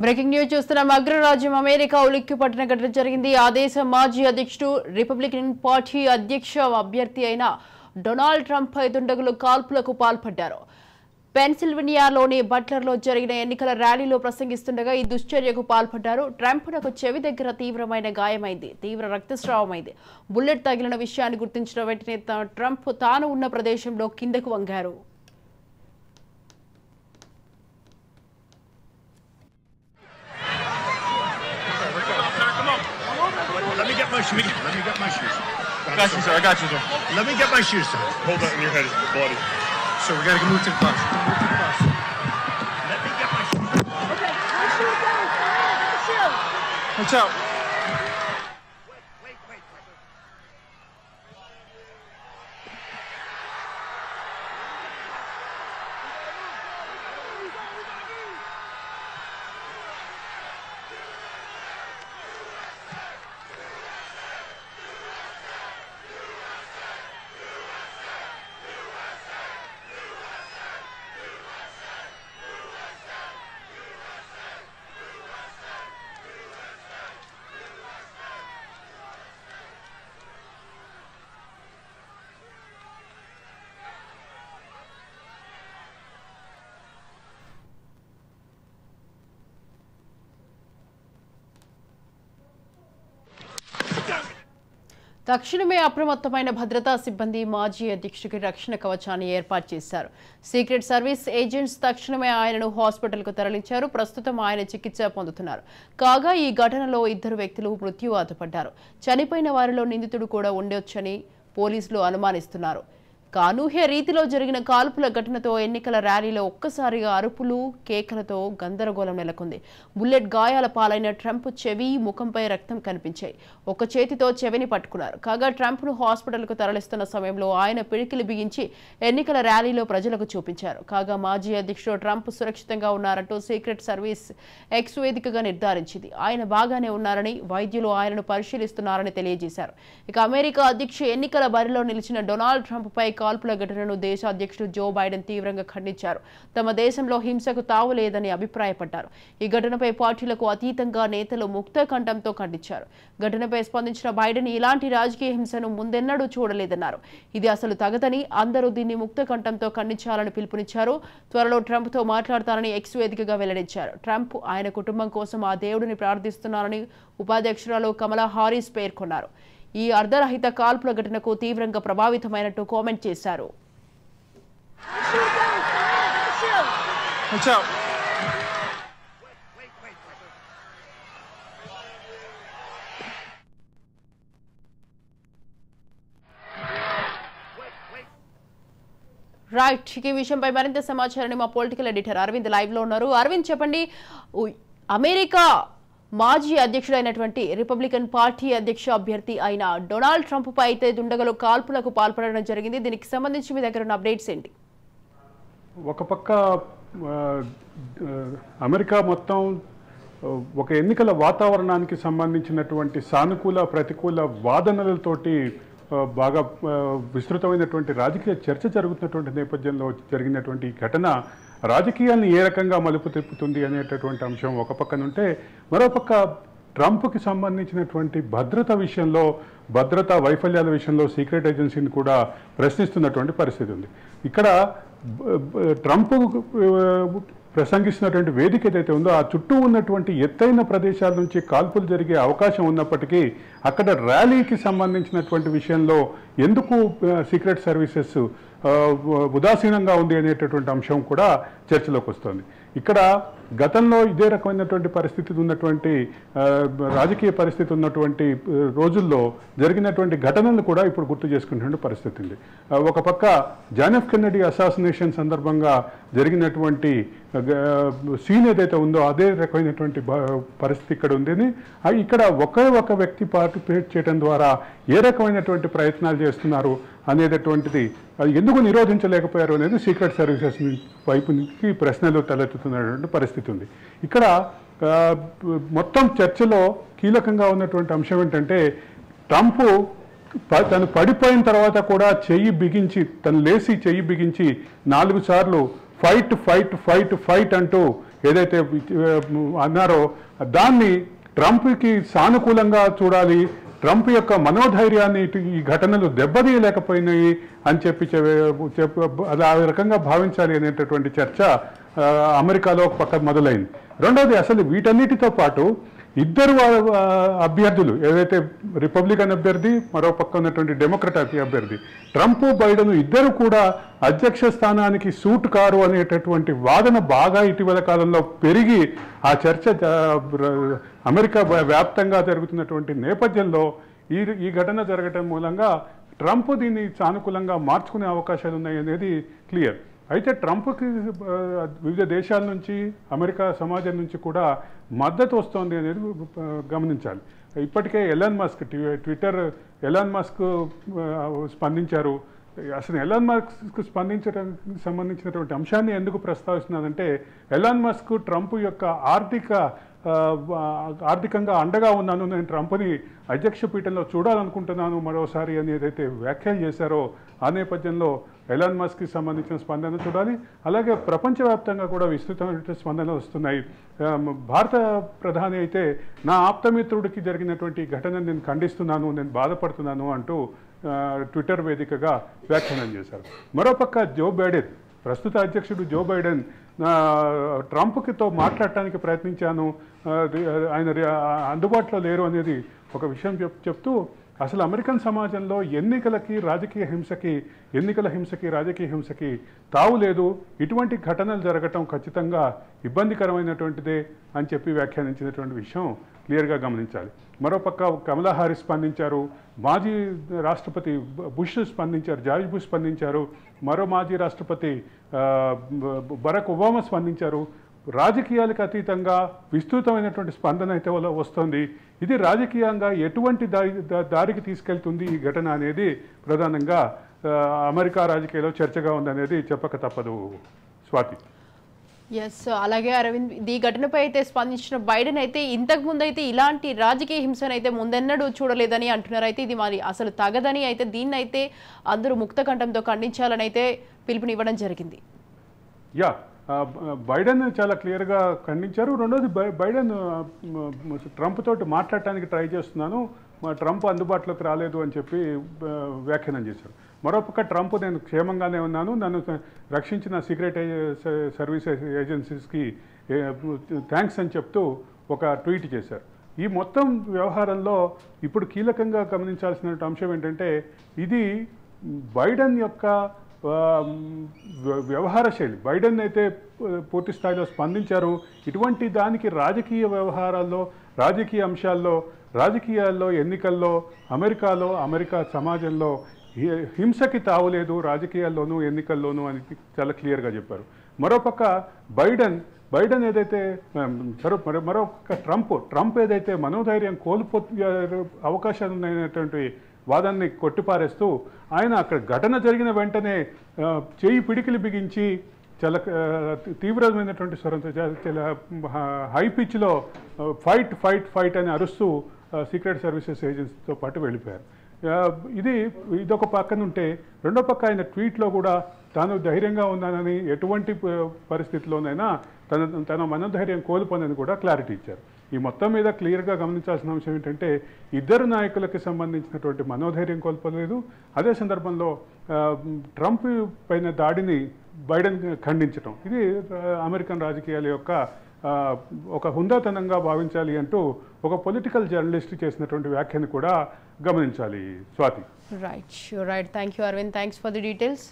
Breaking news చూస్తున్నాం. అగ్రరాజ్యం America ఉలిక్కిపట్టిన ఘటన జరిగింది. ఆ దేశ మాజీ అధ్యక్షుడు రిపబ్లికన్ పార్టీ అధ్యక్ష అభ్యర్థి అయిన డొనాల్డ్ ట్రంప్ పై దుండగులు కాల్పులకు పాల్పడ్డారు. పెన్సిల్వేనియాలోని బట్లర్లో జరిగిన ఎన్నికల ర్యాలీలో ప్రసంగిస్తుండగా ఈ దుశ్చర్యకు పాల్పడ్డారు. ట్రంప్కు చెవి దగ్గర తీవ్రమైన గాయమైంది, తీవ్ర రక్తస్రావమైంది. బుల్లెట్ తగిలిన విషయాన్ని గుర్తించిన వెంటనే ట్రంప్ తాను ఉన్న ప్రదేశంలో కిందకు వంగారు. Let me get my shoes. Let me get my shoes. I got you, sir. I got you, sir. Let me get my shoes, sir. Hold on, your head is bloody. So we gotta move to the bus. Move to the bus. Let me get my shoes. Okay, my shoes down. My shoes. Watch out. Wait. తక్షణమే అప్రమత్తమైన భద్రతా సిబ్బంది మాజీ అధ్యక్షుడికి రక్షణ కవచాన్ని ఏర్పాటు చేశారు. Secret service agents తక్షణమే ఆయనను హాస్పిటల్కు తరలించారు. ప్రస్తుతం ఆయన చికిత్స పొందుతున్నారు. కాగా ఈ ఘటనలో 2 వ్యక్తులు మృత్యువాత పడ్డారు. చనిపోయిన వారిలో నిందితుడు కూడా ఉండొచ్చని పోలీసులు అనుమానిస్తున్నారు. కానూహ్య రీతిలో జరిగిన కాల్పుల ఘటనతో ఎన్నికల ర్యాలీలో ఒక్కసారిగా అరుపులు, కేకలతో గందరగోళం నెలకొంది. బుల్లెట్ గాయాల పాలైన ట్రంప్ చెవి, ముఖంపై రక్తం కనిపించాయి. ఒక చేతితో చెవిని పట్టుకున్నారు. కాగా ట్రంప్ను హాస్పిటల్కు తరలిస్తున్న సమయంలో ఆయన పిడికిలి బిగించి ఎన్నికల ర్యాలీలో ప్రజలకు చూపించారు. కాగా మాజీ అధ్యక్షుడు ట్రంప్ సురక్షితంగా ఉన్నారంటూ సీక్రెట్ సర్వీస్ ఎక్స్ వేదికగా నిర్ధారించింది. ఆయన బాగానే ఉన్నారని, వైద్యులు ఆయనను పరిశీలిస్తున్నారని తెలియజేశారు. ఇక అమెరికా అధ్యక్ష ఎన్నికల బరిలో నిలిచిన డొనాల్డ్ ట్రంప్ పై కాల్పుల ఘటనను దేశ అధ్యక్షుడు జో బైడెన్ తీవ్రంగా ఖండించారు. తమ దేశంలో హింసకు తావు లేదని అభిప్రాయపడ్డారు. ఈ ఘటనపై పార్టీలకు అతీతంగా నేతలు ముక్త కంఠంతో ఖండించారు. ఘటనపై స్పందించిన బైడెన్ ఇలాంటి రాజకీయ హింసను ముందెన్నడూ చూడలేదన్నారు. ఇది అసలు తగదని, అందరూ దీన్ని ముక్త కంఠంతో ఖండించాలని పిలుపునిచ్చారు. త్వరలో ట్రంప్తో మాట్లాడతారని ఎక్స్ వేదికగా వెల్లడించారు. ట్రంప్ ఆయన కుటుంబం కోసం ఆ దేవుడిని ప్రార్థిస్తున్నారని ఉపాధ్యక్షురాలు కమలా హారిస్ పేర్కొన్నారు. ఈ అర్ధరహిత కాల్పుల ఘటనకు తీవ్రంగా ప్రభావితమైనట్టు కామెంట్ చేశారు. Watch out. రైట్, ఈ విషయంపై మరింత సమాచారాన్ని మా పొలిటికల్ ఎడిటర్ అరవింద్ లైవ్ లో ఉన్నారు. అరవింద్, చెప్పండి. అమెరికా మాజీ అధ్యక్షుడైనటువంటి రిపబ్లికన్ పార్టీ అధ్యక్ష అభ్యర్థి అయిన డొనాల్డ్ ట్రంప్ పై అయితే దుండగులు కాల్పులకు పాల్పడడం జరిగింది. దీనికి సంబంధించి మీ దగ్గర ఉన్న అప్డేట్స్ ఏంటి? ఒక పక్క అమెరికా మొత్తం ఒక ఎన్నికల వాతావరణానికి సంబంధించినటువంటి సానుకూల ప్రతికూల వాదనలతోటి బాగా విస్తృతమైనటువంటి రాజకీయ చర్చ జరుగుతున్నటువంటి నేపథ్యంలో జరిగినటువంటి ఈ ఘటన రాజకీయాన్ని ఏ రకంగా మలుపు తిప్పుతుంది అనేటటువంటి అంశం ఒక పక్కనుంటే, మరోపక్క ట్రంప్కి సంబంధించినటువంటి భద్రత విషయంలో, భద్రతా వైఫల్యాల విషయంలో సీక్రెట్ ఏజెన్సీని కూడా ప్రశ్నిస్తున్నటువంటి పరిస్థితి ఉంది. ఇక్కడ ట్రంప్ ప్రసంగిస్తున్నటువంటి వేదిక ఏదైతే ఉందో ఆ చుట్టూ ఉన్నటువంటి ఎత్తైన ప్రదేశాల నుంచి కాల్పులు జరిగే అవకాశం ఉన్నప్పటికీ అక్కడ ర్యాలీకి సంబంధించినటువంటి విషయంలో ఎందుకు సీక్రెట్ సర్వీసెస్ ఉదాసీనంగా ఉంది అనేటటువంటి అంశం కూడా చర్చలోకి వస్తుంది. ఇక్కడ గతంలో ఇదే రకమైనటువంటి పరిస్థితి ఉన్నటువంటి రాజకీయ పరిస్థితి ఉన్నటువంటి రోజుల్లో జరిగినటువంటి ఘటనలు కూడా ఇప్పుడు గుర్తు చేసుకునేటువంటి పరిస్థితి ఉంది. ఒక పక్క జాన్ ఎఫ్ కెన్నడీ అసాసినేషన్ సందర్భంగా జరిగినటువంటి సీన్ ఏదైతే ఉందో అదే రకమైనటువంటి పరిస్థితి ఇక్కడ ఉంది. ఇక్కడ ఒకే ఒక వ్యక్తి పార్టిసిపేట్ చేయడం ద్వారా ఏ రకమైనటువంటి ప్రయత్నాలు చేస్తున్నారు అనేటటువంటిది ఎందుకు నిరోధించలేకపోయారు అనేది సీక్రెట్ సర్వీసెస్ వైపు నుంచి ప్రశ్నలు తలెత్తుతున్నటువంటి పరిస్థితి ఉంది. ఇక్కడ మొత్తం చర్చలో కీలకంగా ఉన్నటువంటి అంశం ఏంటంటే, ట్రంప్ తను పడిపోయిన తర్వాత కూడా చెయ్యి బిగించి, తను లేచి చెయ్యి బిగించి 4 సార్లు ఫైట్ ఫైట్ ఫైట్ ఫైట్ అంటూ ఏదైతే అన్నారో దాన్ని ట్రంప్కి సానుకూలంగా చూడాలి, ట్రంప్ యొక్క మనోధైర్యాన్ని ఈ ఘటనలు దెబ్బతీయలేకపోయినాయి అని చెప్పి అది ఆ రకంగా భావించాలి అనేటటువంటి చర్చ అమెరికాలో ఒక పక్క మొదలైంది. రెండవది, అసలు వీటన్నిటితో పాటు ఇద్దరు అభ్యర్థులు, ఏదైతే రిపబ్లికన్ అభ్యర్థి, మరో పక్క ఉన్నటువంటి డెమోక్రట్ అభ్యర్థి, ట్రంప్ బైడెన్ ఇద్దరు కూడా అధ్యక్ష స్థానానికి సూట్ కారు అనేటటువంటి వాదన బాగా ఇటీవల కాలంలో పెరిగి ఆ చర్చ అమెరికా వ్యాప్తంగా జరుగుతున్నటువంటి నేపథ్యంలో ఈ ఘటన జరగటం మూలంగా ట్రంప్ దీన్ని సానుకూలంగా మార్చుకునే అవకాశాలు ఉన్నాయి అనేది క్లియర్. అయితే ట్రంప్కి వివిధ దేశాల నుంచి, అమెరికా సమాజం నుంచి కూడా మద్దతు వస్తోంది అనేది గమనించాలి. ఇప్పటికే ఎలాన్ మస్క్ ఎలాన్ మస్క్ స్పందించారు. అసలు ఎలాన్ మస్క్ స్పందించడానికి సంబంధించినటువంటి అంశాన్ని ఎందుకు ప్రస్తావిస్తున్నానంటే, ఎలాన్ మస్క్ ట్రంప్ యొక్క ఆర్థికంగా అండగా ఉన్నాను, నేను ట్రంప్ని అధ్యక్ష పీఠంలో చూడాలనుకుంటున్నాను మరోసారి అని ఏదైతే వ్యాఖ్యలు చేశారో ఆ నేపథ్యంలో ఎలాన్ మస్క్కి సంబంధించిన స్పందన చూడాలి. అలాగే ప్రపంచవ్యాప్తంగా కూడా విస్తృతమైన స్పందనలు వస్తున్నాయి. భారత ప్రధాని అయితే నా ఆప్తమిత్రుడికి జరిగినటువంటి ఘటనను నేను ఖండిస్తున్నాను, నేను బాధపడుతున్నాను అంటూ ట్విట్టర్ వేదికగా వ్యాఖ్యానం చేశారు. మరోపక్క జో బైడెన్, ప్రస్తుత అధ్యక్షుడు జో బైడెన్, ట్రంప్తో మాట్లాడటానికి ప్రయత్నించాను, ఆయన అందుబాటులో లేరు అనేది ఒక విషయం చెప్తూ అసలు అమెరికన్ సమాజంలో ఎన్నికల హింసకి రాజకీయ హింసకి తావు లేదు, ఇటువంటి ఘటనలు జరగటం ఖచ్చితంగా ఇబ్బందికరమైనటువంటిదే అని చెప్పి వ్యాఖ్యానించినటువంటి విషయం క్లియర్గా గమనించాలి. మరోపక్క కమలా హారిస్ స్పందించారు, మాజీ రాష్ట్రపతి బుష్ స్పందించారు, జార్జ్ బుష్ స్పందించారు, మరో మాజీ రాష్ట్రపతి బరాక్ ఒబామా స్పందించారు. రాజకీయాలకు అతీతంగా విస్తృతమైనటువంటి స్పందన అయితే వస్తుంది. ఇది రాజకీయంగా ఎటువంటి దారికి తీసుకెళ్తుంది ఈ ఘటన అనేది ప్రధానంగా అమెరికా రాజకీయాల్లో చర్చగా ఉందనేది చెప్పక తప్పదు. స్వాతి. ఎస్, అలాగే అరవింద్, ఈ ఘటనపై అయితే స్పందించిన బైడెన్ అయితే ఇంతకు ముందు అయితే ఇలాంటి రాజకీయ హింసను అయితే ముందెన్నడూ చూడలేదని అంటున్నారు. అయితే ఇది మరి అసలు తగదని, అయితే దీన్ని అయితే అందరూ ముక్త కంఠంతో ఖండించాలని అయితే పిలుపునివ్వడం జరిగింది. యా, బైడెన్ చాలా క్లియర్గా ఖండించారు. రెండోది, బైడెన్ ట్రంప్ తోటి మాట్లాడటానికి ట్రై చేస్తున్నాను, ట్రంప్ అందుబాటులోకి రాలేదు అని చెప్పి వ్యాఖ్యానం చేశారు. మరోపక్క ట్రంప్ నేను క్షేమంగానే ఉన్నాను, నన్ను రక్షించిన సీక్రెట్ సర్వీస్ ఏజెన్సీస్కి థ్యాంక్స్ అని చెప్తూ ఒక ట్వీట్ చేశారు. ఈ మొత్తం వ్యవహారంలో ఇప్పుడు కీలకంగా గమనించాల్సిన అంశం ఏంటంటే, ఇది బైడెన్ యొక్క వ్యవహార శైలి. బైడెన్ అయితే పూర్తి స్థాయిలో స్పందించారు. ఇటువంటి దానికి రాజకీయ వ్యవహారాల్లో, రాజకీయ అంశాల్లో, రాజకీయాల్లో, ఎన్నికల్లో అమెరికా సమాజంలో హింసకి తావులేదు రాజకీయాల్లోనూ ఎన్నికల్లోనూ అని చాలా క్లియర్గా చెప్పారు. మరోపక్క బైడెన్ ఏదైతే మరొక ట్రంప్ ఏదైతే మనోధైర్యం అవకాశాలు ఉన్నాయనేటువంటి వాదాన్ని కొట్టిపారేస్తూ ఆయన అక్కడ ఘటన జరిగిన వెంటనే చేయి పిడికిలి బిగించి చాలా తీవ్రమైనటువంటి స్వరంతో చాలా హై పిచ్లో ఫైట్ అని అరుస్తూ సీక్రెట్ సర్వీసెస్ ఏజెన్సీతో పాటు వెళ్ళిపోయారు. ఇదొక పక్కన ఉంటే, రెండో పక్క ఆయన ట్వీట్లో కూడా తాను ధైర్యంగా ఉన్నానని, ఎటువంటి పరిస్థితిలోనైనా తన మనోధైర్యం కోల్పోనని కూడా క్లారిటీ ఇచ్చారు. ఈ మొత్తం మీద క్లియర్గా గమనించాల్సిన అంశం ఏంటంటే, ఇద్దరు నాయకులకి సంబంధించినటువంటి మనోధైర్యం కోల్పోలేదు. అదే సందర్భంలో ట్రంప్ పైన దాడిని బైడెన్ ఖండించడం, ఇది అమెరికన్ రాజకీయాల యొక్క ఒక హుందాతనంగా భావించాలి అంటూ ఒక పొలిటికల్ జర్నలిస్ట్ చేసినటువంటి వ్యాఖ్యను కూడా గమనించాలి. Swathi. Right, thank you Aravind, thanks for the details.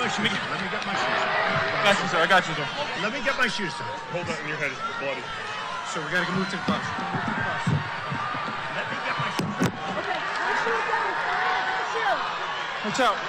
Let me get my shoes. I got you, sir. Let me get my shoes, sir. Hold that in your head, it's bloody. So we gotta move to the bus. Let me get my shoes. Okay, my shoes down. My shoes. Watch out.